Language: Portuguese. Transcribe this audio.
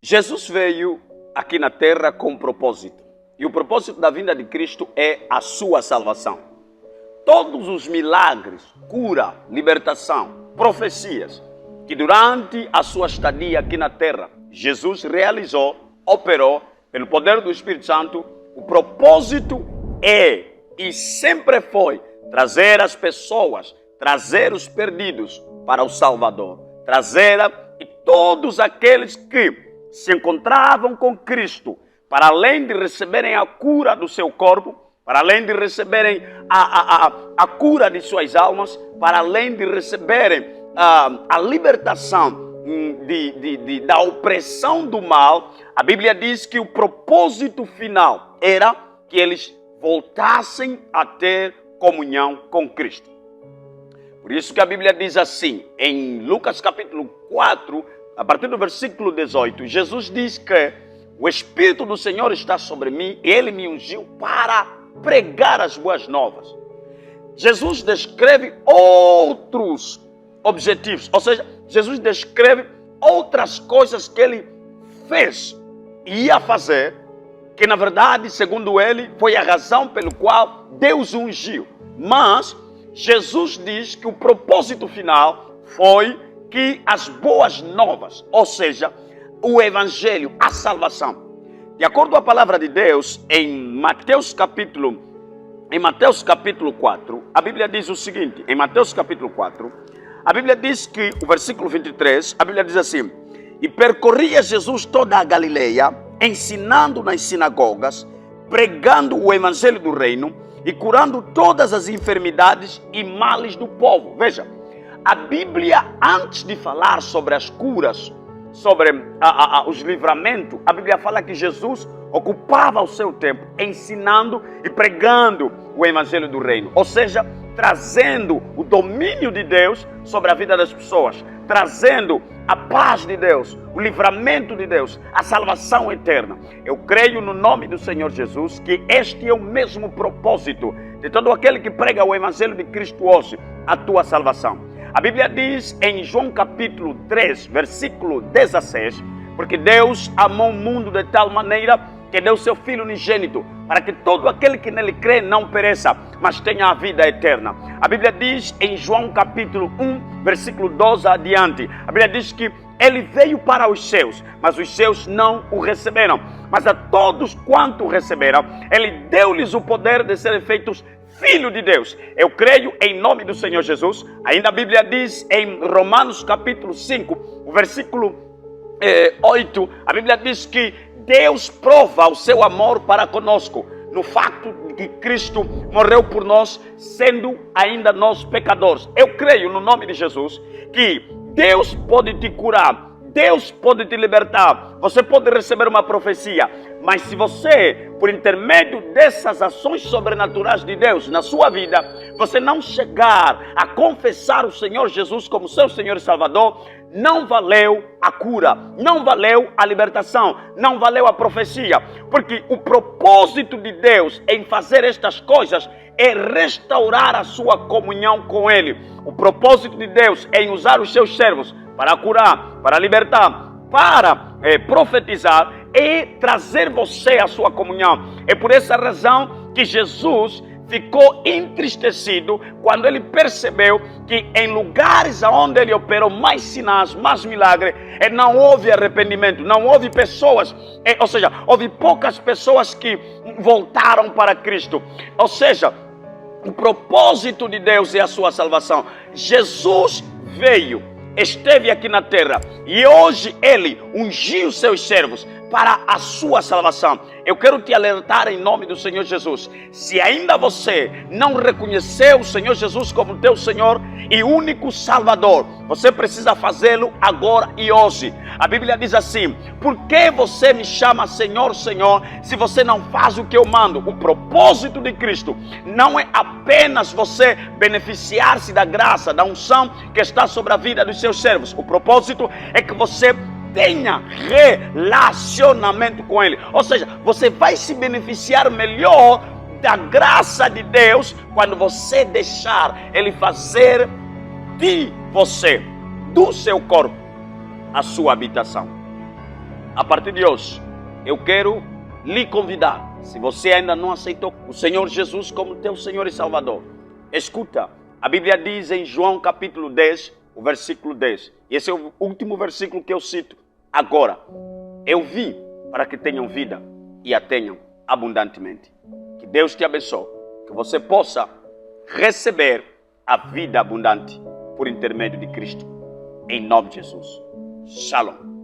Jesus veio aqui na terra com um propósito. E o propósito da vinda de Cristo é a sua salvação. Todos os milagres, cura, libertação, profecias, que durante a sua estadia aqui na terra, Jesus realizou, operou, pelo poder do Espírito Santo, o propósito é e sempre foi trazer as pessoas, trazer os perdidos para o Salvador, trazer e todos aqueles que se encontravam com Cristo, para além de receberem a cura do seu corpo, para além de receberem a cura de suas almas, para além de receberem a libertação da opressão do mal, a Bíblia diz que o propósito final era que eles voltassem a ter comunhão com Cristo. Por isso que a Bíblia diz assim, em Lucas capítulo 4, a partir do versículo 18, Jesus diz que o Espírito do Senhor está sobre mim e Ele me ungiu para pregar as boas novas. Jesus descreve outros objetivos, ou seja, Jesus descreve outras coisas que Ele fez e ia fazer, que na verdade, segundo Ele, foi a razão pelo qual Deus o ungiu. Mas Jesus diz que o propósito final foi que as boas novas, ou seja, o Evangelho, a salvação. De acordo com a palavra de Deus, em Mateus capítulo 4, a Bíblia diz o seguinte, em Mateus capítulo 4, a Bíblia diz que, o versículo 23, a Bíblia diz assim, e percorria Jesus toda a Galileia, ensinando nas sinagogas, pregando o Evangelho do Reino e curando todas as enfermidades e males do povo. Veja, a Bíblia, antes de falar sobre as curas, sobre os livramentos, a Bíblia fala que Jesus ocupava o seu tempo ensinando e pregando o Evangelho do Reino. Ou seja, trazendo o domínio de Deus sobre a vida das pessoas, trazendo a paz de Deus, o livramento de Deus, a salvação eterna. Eu creio no nome do Senhor Jesus que este é o mesmo propósito de todo aquele que prega o Evangelho de Cristo hoje, a tua salvação. A Bíblia diz em João capítulo 3, versículo 16, porque Deus amou o mundo de tal maneira que deu seu Filho unigênito, para que todo aquele que nele crê não pereça, mas tenha a vida eterna. A Bíblia diz em João capítulo 1, versículo 12 adiante, a Bíblia diz que ele veio para os seus, mas os seus não o receberam. Mas a todos quanto o receberam, ele deu-lhes o poder de serem feitos Filho de Deus. Eu creio em nome do Senhor Jesus. Ainda a Bíblia diz em Romanos capítulo 5, o versículo 8, a Bíblia diz que Deus prova o seu amor para conosco no facto de que Cristo morreu por nós, sendo ainda nós pecadores. Eu creio no nome de Jesus que Deus pode te curar, Deus pode te libertar, você pode receber uma profecia, mas se você, por intermédio dessas ações sobrenaturais de Deus na sua vida, você não chegar a confessar o Senhor Jesus como seu Senhor e Salvador, não valeu a cura, não valeu a libertação, não valeu a profecia, porque o propósito de Deus em fazer estas coisas é restaurar a sua comunhão com Ele. O propósito de Deus é em usar os seus servos para curar, para libertar, para profetizar e trazer você à sua comunhão. É por essa razão que Jesus ficou entristecido quando ele percebeu que em lugares onde ele operou mais sinais, mais milagres, não houve arrependimento, não houve pessoas, ou seja, houve poucas pessoas que voltaram para Cristo. Ou seja, o propósito de Deus é a sua salvação. Jesus veio, esteve aqui na terra e hoje ele ungiu os seus servos para a sua salvação. Eu quero te alertar em nome do Senhor Jesus. Se ainda você não reconheceu o Senhor Jesus como teu Senhor e único Salvador, você precisa fazê-lo agora e hoje. A Bíblia diz assim: por que você me chama Senhor, Senhor, se você não faz o que eu mando? O propósito de Cristo não é apenas você beneficiar-se da graça, da unção que está sobre a vida dos seus servos. O propósito é que você tenha relacionamento com Ele. Ou seja, você vai se beneficiar melhor da graça de Deus quando você deixar Ele fazer de você, do seu corpo, a sua habitação. A partir de hoje, eu quero lhe convidar, se você ainda não aceitou o Senhor Jesus como teu Senhor e Salvador, escuta, a Bíblia diz em João capítulo 10, o versículo 10, e esse é o último versículo que eu cito agora. Eu vim para que tenham vida e a tenham abundantemente. Que Deus te abençoe, que você possa receber a vida abundante por intermédio de Cristo. Em nome de Jesus. Shalom.